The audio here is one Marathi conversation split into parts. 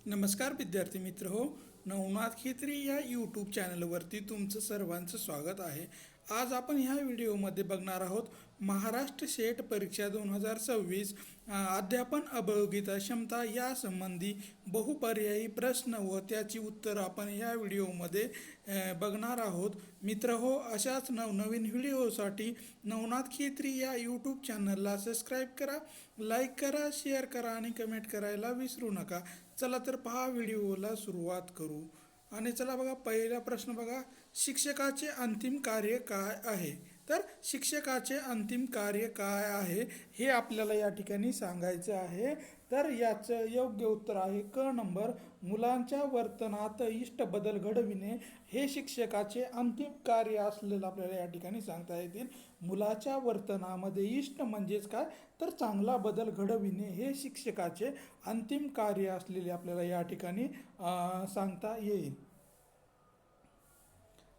नमस्कार विद्यार्थी मित्र हो. नवनाथ खेत्री या यूट्यूब चॅनलवरती तुमचं सर्वांचं स्वागत आहे. आज आपण ह्या व्हिडिओमध्ये बघणार आहोत महाराष्ट्र सेट परीक्षा 2026 अध्यापन अभ्यागता क्षमता या संबंधी बहुपर्यायी प्रश्न व त्याची उत्तरं आपण ह्या व्हिडिओमध्ये बघणार आहोत. मित्र हो, अशाच नवनवीन व्हिडिओसाठी नवनाथ खेत्री या यूट्यूब चॅनलला सबस्क्राईब करा, लाईक करा, शेअर करा आणि कमेंट करायला विसरू नका. चला तर पहा, व्हिडिओला सुरुवात करू. आणि चला बघा, पहिला प्रश्न बघा, शिक्षकाचे अंतिम कार्य काय आहे? तर शिक्षकाचे अंतिम कार्य काय आहे हे आपल्याला या ठिकाणी सांगायचं आहे. तर याचं योग्य उत्तर आहे क नंबर, मुलांच्या वर्तनात इष्ट बदल घडविणे हे शिक्षकाचे अंतिम कार्य असलेलं आपल्याला या ठिकाणी सांगता येतील. मुलाच्या वर्तनामध्ये इष्ट म्हणजेच काय, तर चांगला बदल घडविणे हे शिक्षकाचे अंतिम कार्य असलेले आपल्याला या ठिकाणी सांगता येईल.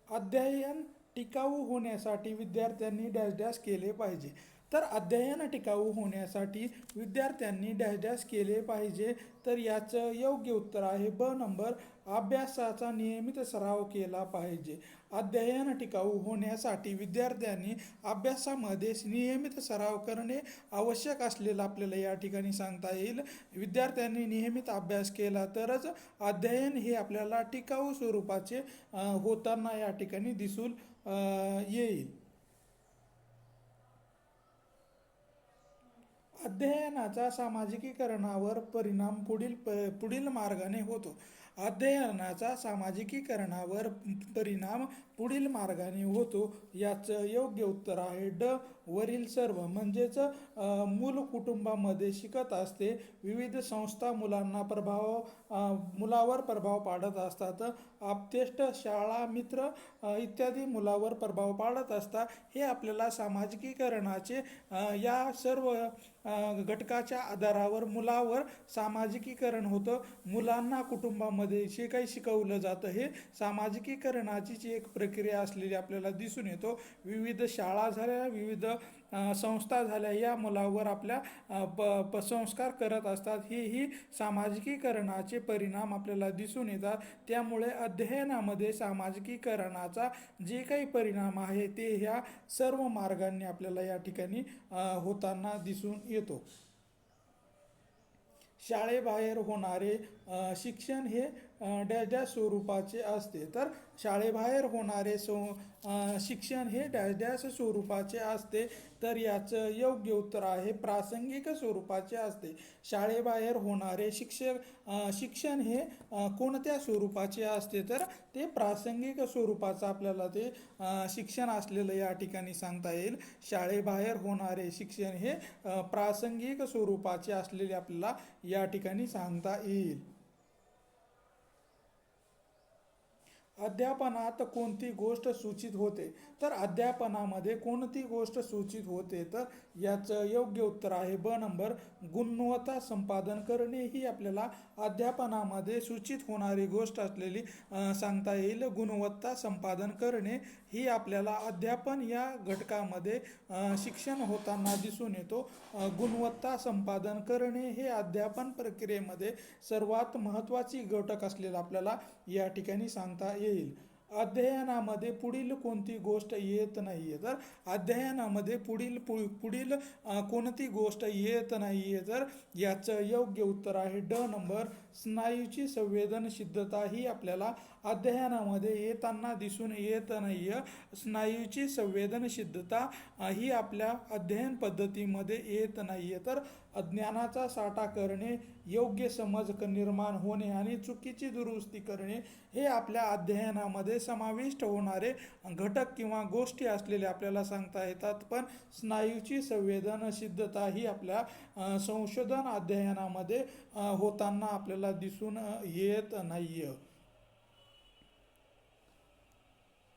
अध्ययन टिकाऊ होण्यासाठी विद्यार्थ्यांनी डॅश डॅश केले पाहिजे. तर अध्ययन टिकाऊ होण्यासाठी विद्यार्थ्यांनी डॅश डॅश केले पाहिजे. तर याचं योग्य उत्तर आहे ब नंबर, अभ्यासाचा नियमित सराव केला पाहिजे. अध्ययन टिकाऊ होण्यासाठी विद्यार्थ्यांनी अभ्यासामध्ये नियमित सराव करणे आवश्यक असलेलं आपल्याला या ठिकाणी सांगता येईल. विद्यार्थ्यांनी नियमित अभ्यास केला तरच अध्ययन हे आपल्याला टिकाऊ स्वरूपाचे होताना या ठिकाणी दिसून येईल. अध्ययनाचा सामाजिकीकरणावर परिणाम पुढील मार्गाने होतो. अध्ययनाचा सामाजिकीकरणावर परिणाम पुढील मार्गाने होतो. याचं योग्य उत्तर आहे ड, वरील सर्व. म्हणजेच मूल कुटुंबामध्ये शिकत असते, विविध संस्था मुलावर प्रभाव पाडत असतात, आपतेष्ट, शाळा, मित्र इत्यादी मुलावर प्रभाव पाडत असतात. हे आपल्याला सामाजिकीकरणाचे या सर्व घटकाच्या आधारावर मुलावर सामाजिकीकरण होतं. मुलांना कुटुंबामध्ये जे काही शिकवलं जातं हे सामाजिकीकरणाची जी एक प्रक्रिया असलेली आपल्याला दिसून येतो. विविध शाळा झाल्या, विविध संस्था झाल्या, या मुलावर आपल्या संस्कार करत असतात. हेही सामाजिकीकरणाचे परिणाम आपल्याला दिसून येतात. त्यामुळे अध्ययनामध्ये सामाजिकीकरणाचा जे काही परिणाम आहे ते ह्या सर्व मार्गांनी आपल्याला या ठिकाणी होताना दिसून येतो. शाळेबाहेर होणारे शिक्षण हे डॅश डॅश स्वरूपाचे असते. तर शाळेबाहेर होणारे शिक्षण हे डॅश डॅश स्वरूपाचे असते. तर याचं योग्य उत्तर आहे प्रासंगिक स्वरूपाचे असते. शाळेबाहेर होणारे शिक्षण हे कोणत्या स्वरूपाचे असते? तर ते प्रासंगिक स्वरूपाचं आपल्याला ते शिक्षण असलेलं या ठिकाणी सांगता येईल. शाळेबाहेर होणारे शिक्षण हे प्रासंगिक स्वरूपाचे असलेले आपल्याला या ठिकाणी सांगता येईल. अध्यापनात कोणती गोष्ट सूचित होते? तर अध्यापनामध्ये कोणती गोष्ट सूचित होते? तर याचं योग्य उत्तर आहे ब नंबर, गुणवत्ता संपादन करणे ही आपल्याला अध्यापनामध्ये सूचित होणारी गोष्ट असलेली सांगता येईल. गुणवत्ता संपादन करणे ही आपल्याला अध्यापन या घटकामध्ये शिक्षण होताना दिसून येतो. गुणवत्ता संपादन करणे हे अध्यापन प्रक्रियेमध्ये सर्वात महत्त्वाची घटक असलेला आपल्याला या ठिकाणी सांगता येईल. अध्ययनामध्ये पुढील कोणती गोष्ट येत नाहीये? तर अध्ययनामध्ये पुढील कोणती गोष्ट येत नाहीये? तर याचं योग्य उत्तर आहे ड नंबर, स्नायूची संवेदनशीलता ही आपल्याला अध्ययनामध्ये येताना दिसून येत नाहीये. स्नायूची संवेदनशीलता ही आपल्या अध्ययन पद्धतीमध्ये येत नाहीये. तर अज्ञानाचा साठा करणे, योग्य समज निर्माण होणे आणि चुकीची दुरुस्ती करणे हे आपल्या अध्ययनामध्ये समाविष्ट होणारे घटक किंवा गोष्टी असलेले आपल्याला सांगता येतात. पण स्नायूची संवेदनशीलता ही आपल्या संशोधन अध्ययनामध्ये होताना आपल्याला दिसून येत नाहीये.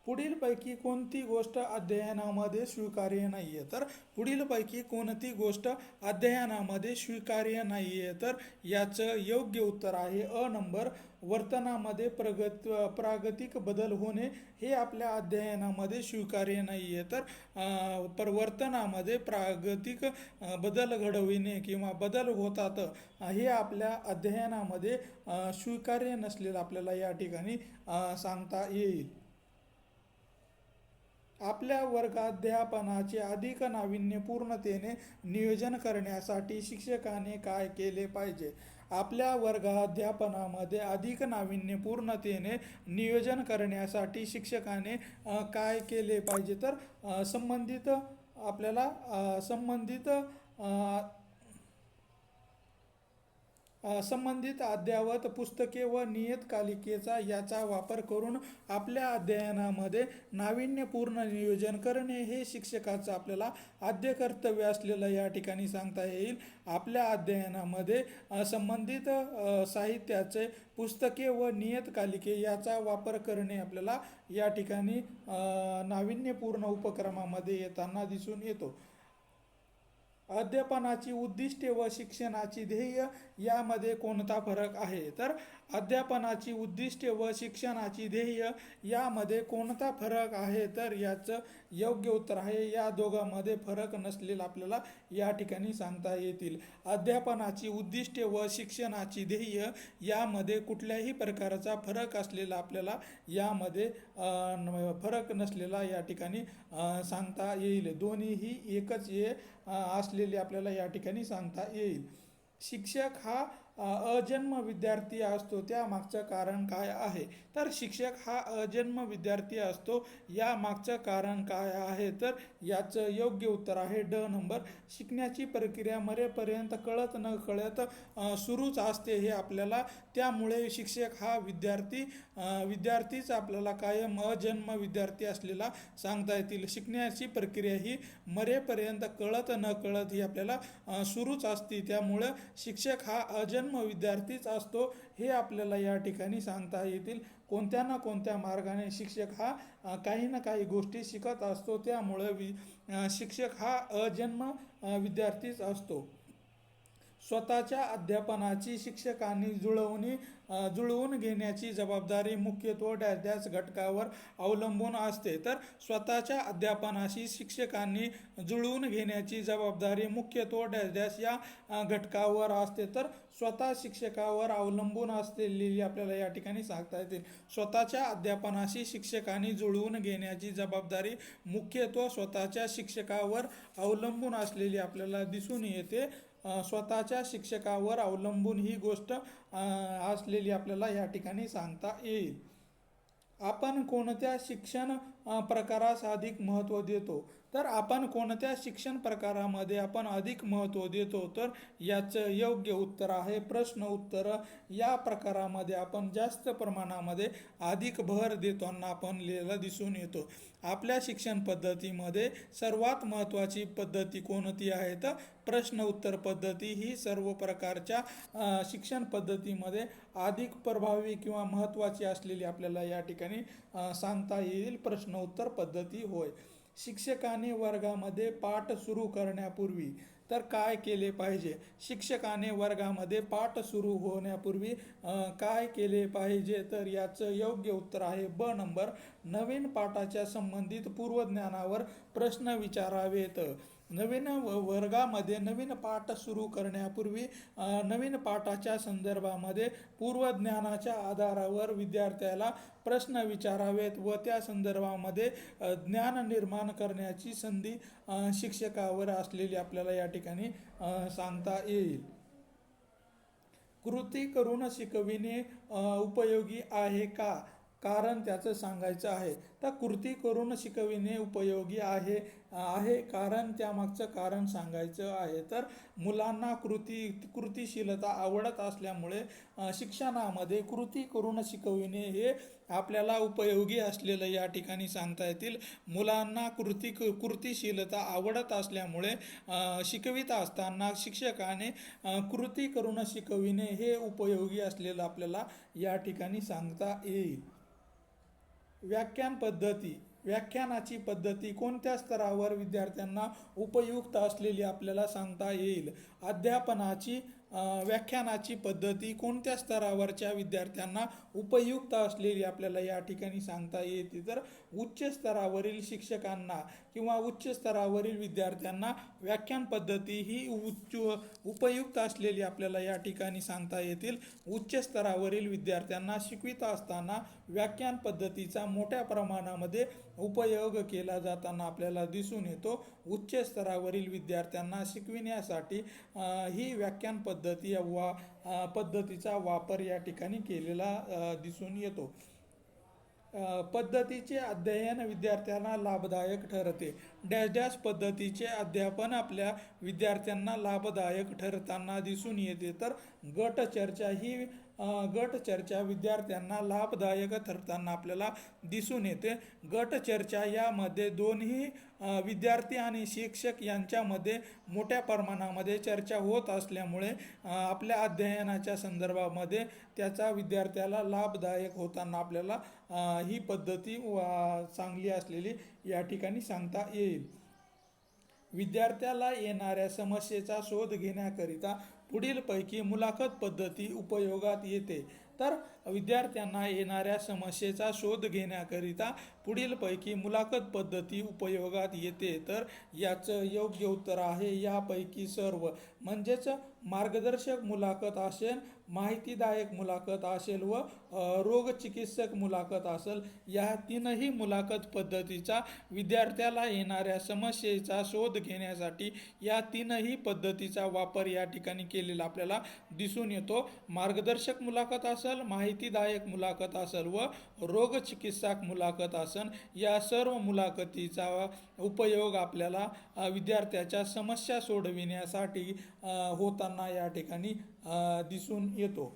पुढीलपैकी कोणती गोष्ट अध्ययनामध्ये स्वीकार्य नाही आहे? तर पुढीलपैकी कोणती गोष्ट अध्ययनामध्ये स्वीकार्य नाही आहे? तर याचं योग्य उत्तर आहे अ नंबर, वर्तनामध्ये प्रागतिक बदल होणे हे आपल्या अध्ययनामध्ये स्वीकार्य नाही आहे. तर वर्तनामध्ये प्रागतिक बदल घडविणे किंवा बदल होतात हे आपल्या अध्ययनामध्ये स्वीकार्य नसलेलं आपल्याला या ठिकाणी सांगता येईल. आपल्या वर्गाध्यापनाचे अधिक नाविन्यपूर्णतेने नियोजन करण्यासाठी शिक्षकाने काय केले पाहिजे? आपल्या वर्गाध्यापनामध्ये अधिक नाविन्यपूर्णतेने नियोजन करण्यासाठी शिक्षकाने काय केले पाहिजे? तर संबंधित आपल्याला संबंधित अद्ययावत पुस्तके व नियतकालिकेचा याचा वापर करून आपल्या अध्ययनामध्ये नाविन्यपूर्ण नियोजन करणे हे शिक्षकाचं आपल्याला आद्य कर्तव्य असलेलं या ठिकाणी सांगता येईल. आपल्या अध्ययनामध्ये संबंधित साहित्याचे पुस्तके व नियतकालिके याचा वापर करणे आपल्याला या ठिकाणी नाविन्यपूर्ण उपक्रमामध्ये येताना दिसून येतो. अध्यापनाची उद्दिष्टे व शिक्षणाची ध्येय यामध्ये कोणता फरक आहे? तर अध्यापनाची उद्दिष्टे व शिक्षणाची ध्येय यामध्ये कोणता फरक आहे? तर याचं योग्य उत्तर आहे या दोघांमध्ये फरक नसलेला आपल्याला या ठिकाणी सांगता येतील. अध्यापनाची उद्दिष्टे व शिक्षणाची ध्येय यामध्ये कुठल्याही प्रकारचा फरक असलेला आपल्याला यामध्ये फरक नसलेला या ठिकाणी सांगता येईल. दोन्हीही एकच असलेले आपल्याला या ठिकाणी सांगता येईल. शिक्षक हा अजन्म विद्यार्थी असतो त्यामागचं कारण काय आहे? तर शिक्षक हा अजन्म विद्यार्थी असतो यामागचं कारण काय आहे? तर याचं योग्य उत्तर आहे ड नंबर, शिकण्याची प्रक्रिया मरेपर्यंत कळत न कळत सुरूच असते हे आपल्याला, त्यामुळे शिक्षक हा विद्यार्थीच आपल्याला कायम अजन्म विद्यार्थी असलेला सांगता येतील. शिकण्याची प्रक्रिया ही मरेपर्यंत कळत न कळत ही आपल्याला सुरूच असते, त्यामुळं शिक्षक हा अजन्म विद्यार्थीच असतो हे आपल्याला या ठिकाणी सांगता येतील. कोणत्या ना कोणत्या मार्गाने शिक्षक हा काही ना काही गोष्टी शिकत असतो, त्यामुळं शिक्षक हा अजन्म विद्यार्थीच असतो. स्वतःच्या अध्यापनाची शिक्षकांनी जुळवून घेण्याची जबाबदारी मुख्यत्वे डॅश घटकावर अवलंबून असते. तर स्वतःच्या अध्यापनाशी शिक्षकांनी जुळवून घेण्याची जबाबदारी मुख्यत्वे डॅश या घटकावर असते. तर स्वतः शिक्षकावर अवलंबून असलेली आपल्याला या ठिकाणी सांगता येतील. स्वतःच्या अध्यापनाशी शिक्षकांनी जुळवून घेण्याची जबाबदारी मुख्यत्वे स्वतःच्या शिक्षकावर अवलंबून असलेली आपल्याला दिसून येते. स्वतःच्या शिक्षकावर अवलंबून ही गोष्ट असलेली आपल्याला या ठिकाणी सांगता येईल. आपण कोणत्या शिक्षण प्रकारास अधिक महत्त्व देतो? तर आपण कोणत्या शिक्षण प्रकारामध्ये आपण अधिक महत्त्व देतो? तर याचं योग्य उत्तर आहे प्रश्न उत्तर या प्रकारामध्ये आपण जास्त प्रमाणामध्ये अधिक भर देताना आपण लिहिलेला दिसून येतो. आपल्या शिक्षण पद्धतीमध्ये सर्वात महत्त्वाची पद्धती कोणती आहे? तर प्रश्न उत्तर पद्धती ही सर्व प्रकारच्या शिक्षण पद्धतीमध्ये अधिक प्रभावी किंवा महत्त्वाची असलेली आपल्याला या ठिकाणी सांगता येईल प्रश्न उत्तर पद्धती होय. शिक्षकाने वर्गामध्ये पाठ सुरू करण्यापूर्वी तर काय केले पाहिजे? शिक्षकाने वर्गामध्ये पाठ सुरू होण्यापूर्वी काय केले पाहिजे? तर याचं योग्य उत्तर आहे ब नंबर, नवीन पाठाच्या संबंधित पूर्वज्ञानावर प्रश्न विचारावेत. वर्गामध्ये नवीन पाठ सुरू करण्यापूर्वी नवीन पाठाच्या संदर्भामध्ये पूर्वज्ञानाच्या आधारावर विद्यार्थ्याला प्रश्न विचारावेत व त्या संदर्भामध्ये ज्ञान निर्माण करण्याची संधी शिक्षकावर असलेली आपल्याला या ठिकाणी सांगता येईल. कृती करून शिकविणे उपयोगी आहे का? कारण त्याचं सांगायचं आहे. तर कृती करून शिकविणे उपयोगी आहे कारण त्यामागचं कारण सांगायचं आहे. तर मुलांना कृतीशीलता आवडत असल्यामुळे शिक्षणामध्ये कृती करून शिकविणे हे आपल्याला उपयोगी असलेलं या ठिकाणी सांगता येतील. मुलांना कृतीशीलता आवडत असल्यामुळे शिकवित असताना शिक्षकाने कृती करून शिकविणे हे उपयोगी असलेलं आपल्याला या ठिकाणी सांगता येईल. व्याख्यान पद्धती. व्याख्यानाची पद्धती कोणत्या स्तरावर विद्यार्थ्यांना उपयुक्त असलेली आपल्याला सांगता येईल. अध्यापनाची व्याख्यानाची पद्धती कोणत्या स्तरावरच्या विद्यार्थ्यांना उपयुक्त असलेली आपल्याला या ठिकाणी सांगता येते. तर उच्च स्तरावरील शिक्षकांना किंवा उच्च स्तरावरील विद्यार्थ्यांना व्याख्यान पद्धती ही उपयुक्त असलेली आपल्याला या ठिकाणी सांगता येतील. उच्च स्तरावरील विद्यार्थ्यांना शिकवित असताना व्याख्यान पद्धतीचा मोठ्या प्रमाणामध्ये उपयोग केला जाताना आपल्याला दिसून येतो. उच्च स्तरावरील विद्यार्थ्यांना शिकविण्यासाठी ही व्याख्यान पद्धती पद्धतीचा वापर या ठिकाणी केलेला दिसून येतो. पद्धतीचे अध्ययन विद्यार्थ्यांना लाभदायक ठरते. डॅश डॅश पद्धतीचे अध्यापन आपल्या विद्यार्थ्यांना लाभदायक ठरताना दिसून येते. तर गट चर्चा विद्यार्थ्यांना लाभदायक ठरताना आपल्याला दिसून येते. गट चर्चा यामध्ये दोन्ही विद्यार्थी आणि शिक्षक यांच्यामध्ये मोठ्या प्रमाणामध्ये चर्चा होत असल्यामुळे आपल्या अध्ययनाच्या संदर्भामध्ये त्याचा विद्यार्थ्याला लाभदायक होताना आपल्याला ही पद्धती चांगली असलेली या ठिकाणी सांगता येईल. विद्यार्थ्याला येणाऱ्या समस्येचा शोध घेण्याकरिता पुढीलपैकी मुलाखत पद्धती उपयोगात येते. तर विद्यार्थ्यांना येणाऱ्या समस्येचा शोध घेण्याकरिता पुढीलपैकी मुलाखत पद्धती उपयोगात येते. तर याचं योग्य उत्तर आहे यापैकी सर्व. म्हणजेच मार्गदर्शक मुलाखत असेल, माहितीदायक मुलाखत असेल व रोगचिकित्सक मुलाखत असेल, या तीनही मुलाखत पद्धतीचा विद्यार्थ्याला येणाऱ्या समस्येचा शोध घेण्यासाठी या तीनही पद्धतीचा वापर या ठिकाणी केलेला आपल्याला दिसून येतो. मार्गदर्शक मुलाखत असेल, माहितीदायक मुलाखत असेल व रोगचिकित्सक मुलाखत असेल, या सर्व मुलाखतीचा उपयोग आपल्याला विद्यार्थ्याच्या समस्या सोडविण्यासाठी होताना या ठिकाणी दिसून येतो.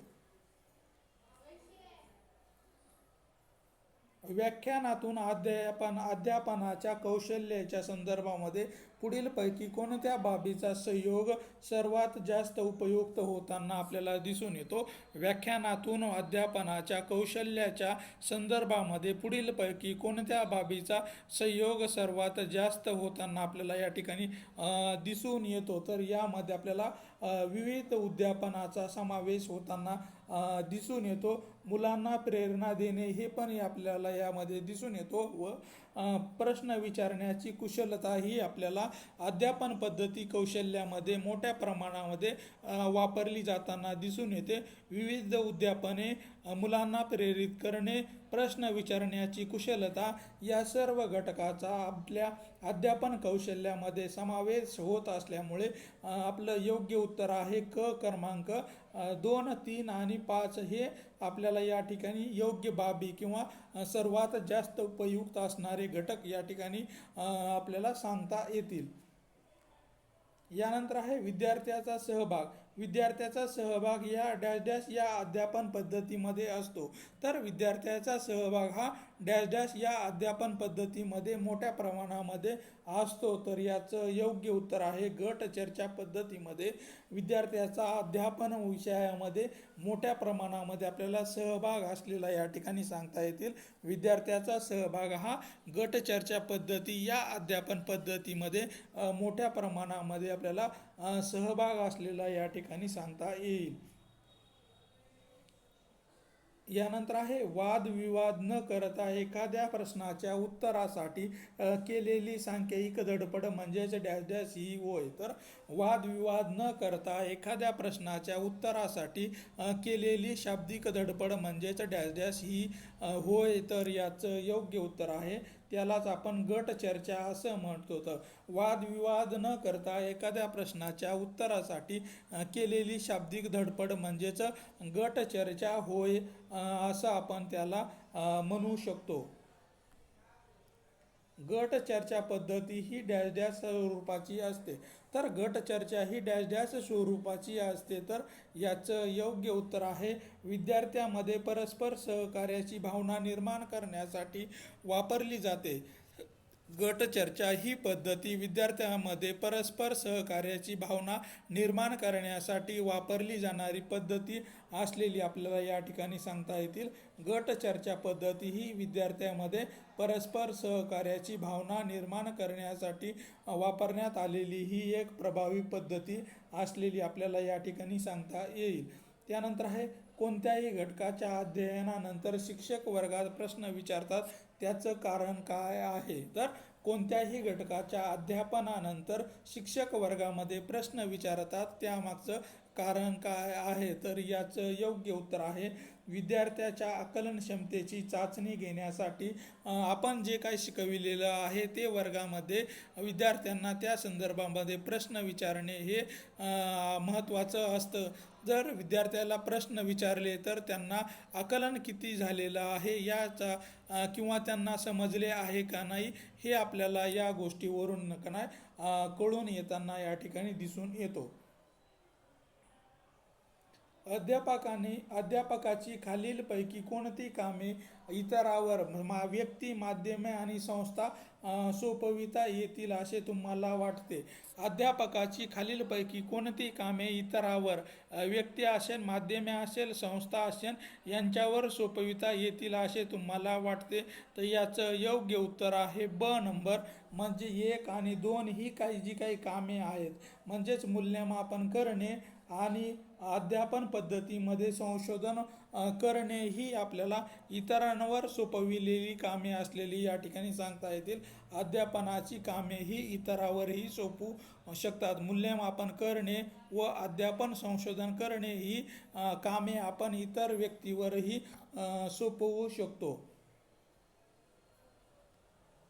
व्याख्यानातून अध्यापनाच्या कौशल्याच्या संदर्भामध्ये पुढीलपैकी कोणत्या बाबीचा सहयोग सर्वात जास्त उपयुक्त होताना आपल्याला दिसून येतो. व्याख्यानातून अध्यापनाच्या कौशल्याच्या संदर्भामध्ये पुढीलपैकी कोणत्या बाबीचा सहयोग सर्वात जास्त होताना आपल्याला या ठिकाणी दिसून येतो. तर यामध्ये आपल्याला विविध उद्यापनाचा समावेश होताना दिसून येतो. मुलांना प्रेरणा देणे हे पण आपल्याला यामध्ये दिसून येतो व प्रश्न विचारण्याची कुशलता ही आपल्याला अध्यापन पद्धती कौशल्यामध्ये मोठ्या प्रमाणामध्ये वापरली जाताना दिसून येते. विविध उद्यापने, मुलांना प्रेरित करणे, प्रश्न विचारण्याची कुशलता या सर्व घटकाचा आपल्या अध्यापन कौशल्यामध्ये समावेश होत असल्यामुळे आपलं योग्य उत्तर आहे क क्रमांक 2, 3 आणि 5 हे आपल्याला या ठिकाणी योग्य बाबी किंवा सर्वात जास्त उपयुक्त असणारे घटक या ठिकाणी आपल्याला सांगता येतील. यानंतर आहे विद्यार्थ्याचा सहभाग. विद्यार्थ्याचा सहभाग या डॅश डॅश या अध्यापन पद्धतीमध्ये असतो. तर विद्यार्थ्याचा सहभाग हा डॅश डॅश या अध्यापन पद्धतीमध्ये मोठ्या प्रमाणामध्ये असतो. तर याचं योग्य उत्तर आहे गट चर्चा पद्धतीमध्ये विद्यार्थ्याचा अध्यापन विषयामध्ये मोठ्या प्रमाणामध्ये आपल्याला सहभाग असलेला या ठिकाणी सांगता येतील. विद्यार्थ्याचा सहभाग हा गट चर्चा पद्धती या अध्यापन पद्धतीमध्ये मोठ्या प्रमाणामध्ये आपल्याला सहभाग असलेला या ठिकाणी सांगता येईल. यानंतर आहे वादविवाद न करता एखाद्या प्रश्नाच्या उत्तरासाठी केलेली सांख्यिक धडपड म्हणजेच डॅश डॅश ही होय. तर वादविवाद न करता एखाद्या प्रश्नाच्या उत्तरासाठी केलेली शाब्दिक धडपड म्हणजेच डॅश डॅश ही होय. तर याचं योग्य उत्तर आहे त्यालाच आपण गट चर्चा असं म्हणतो. तर वादविवाद न करता एखाद्या प्रश्नाच्या उत्तरासाठी केलेली शाब्दिक धडपड म्हणजेच गट चर्चा होय असं आपण त्याला म्हणू शकतो. गट चर्चा पद्धती ही डॅश डॅश स्वरूपाची असते. तर गट चर्चा ही डॅश डॅश स्वरूपाची असते. तर याचं योग्य उत्तर आहे विद्यार्थ्यांमध्ये परस्पर सहकार्याची भावना निर्माण करण्यासाठी वापरली जाते. गट चर्चा ही पद्धती विद्यार्थ्यांमध्ये परस्पर सहकार्याची भावना निर्माण करण्यासाठी वापरली जाणारी पद्धती असलेली आपल्याला या ठिकाणी सांगता येतील. गट चर्चा पद्धती ही विद्यार्थ्यांमध्ये परस्पर सहकार्याची भावना निर्माण करण्यासाठी वापरण्यात आलेली ही एक प्रभावी पद्धती असलेली आपल्याला या ठिकाणी सांगता येईल. त्यानंतर आहे कोणत्याही घटकाच्या अध्ययनानंतर शिक्षक वर्गात प्रश्न विचारतात त्याचं कारण काय आहे. तर कोणत्याही घटकाच्या अध्यापनानंतर शिक्षक वर्गामध्ये प्रश्न विचारतात त्यामागचं कारण काय आहे. तर याचं योग्य उत्तर आहे विद्यार्थ्याच्या आकलन क्षमतेची चाचणी घेण्यासाठी आपण जे काही शिकविलेलं आहे ते वर्गामध्ये विद्यार्थ्यांना त्या संदर्भामध्ये प्रश्न विचारणे हे महत्त्वाचं असतं. जर विद्यार्थ्याला प्रश्न विचारले तर त्यांना आकलन किती झालेलं आहे याचा किंवा त्यांना समजले आहे का नाही हे आपल्याला या गोष्टीवरून कळून येताना या ठिकाणी दिसून येतो. अध्यापकाची खालीलपैकी कोणती कामे इतरांवर व्यक्ती, माध्यमे आणि संस्था सोपविता येतील असे तुम्हाला वाटते. अध्यापकाची खालीलपैकी कोणती कामे इतरांवर व्यक्ती असेल, माध्यमे असेल, संस्था असेल यांच्यावर सोपविता येतील असे तुम्हाला वाटते. तर याचं योग्य उत्तर आहे ब नंबर, म्हणजे 1 आणि 2 ही जी काही कामे आहेत म्हणजेच मूल्यमापन करणे आणि अध्यापन पद्धतीमध्ये संशोधन करणे ही आपल्याला इतरांवर सोपविलेली कामे असलेली या ठिकाणी सांगता येतील. अध्यापनाची कामे ही इतरांवरही सोपवू शकतात. मूल्यमापन करणे व अध्यापन संशोधन करणे ही कामे आपण इतर व्यक्तीवरही सोपवू शकतो.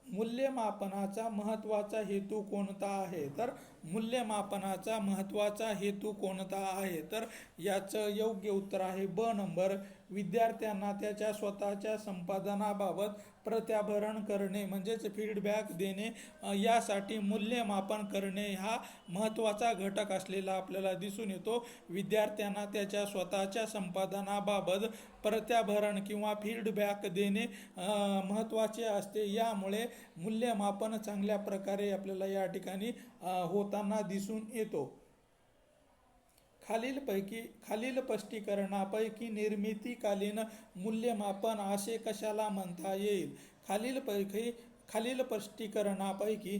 मूल्यमापनाचा महत्त्वाचा हेतू कोणता आहे. तर मूल्यमापनाचा महत्त्वाचा हेतू कोणता आहे. तर याचं योग्य उत्तर आहे ब नंबर, विद्यार्थ्यांना त्याच्या स्वतःच्या संपादनाबाबत प्रत्याभरण करणे म्हणजेच फीडबॅक देणे यासाठी मूल्यमापन करणे हा महत्त्वाचा घटक असलेला आपल्याला दिसून येतो. विद्यार्थ्यांना त्याच्या स्वतःच्या संपादनाबाबत प्रत्याभरण किंवा फीडबॅक देणे महत्त्वाचे असते. यामुळे मूल्यमापन चांगल्या प्रकारे आपल्याला या ठिकाणी होताना दिसून येतो. खालील स्पष्टीकरणापैकी निर्मितीकालीन मूल्यमापन असे कशाला म्हणता येईल. खालील स्पष्टीकरणापैकी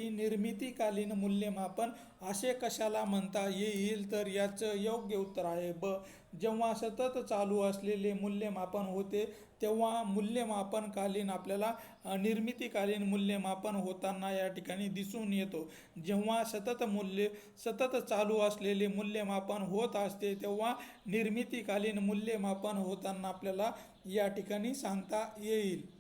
निर्मितीकालीन मूल्यमापन असे कशाला म्हणता येईल. तर याचं योग्य उत्तर आहे ब, जेव्हा सतत चालू असलेले मूल्यमापन होते तेव्हा मूल्यमापनकालीन आपल्याला निर्मितीकालीन मूल्यमापन होताना या ठिकाणी दिसून येतो. जेव्हा सतत चालू असलेले मूल्यमापन होत असते तेव्हा निर्मितीकालीन मूल्यमापन होताना आपल्याला या ठिकाणी सांगता येईल.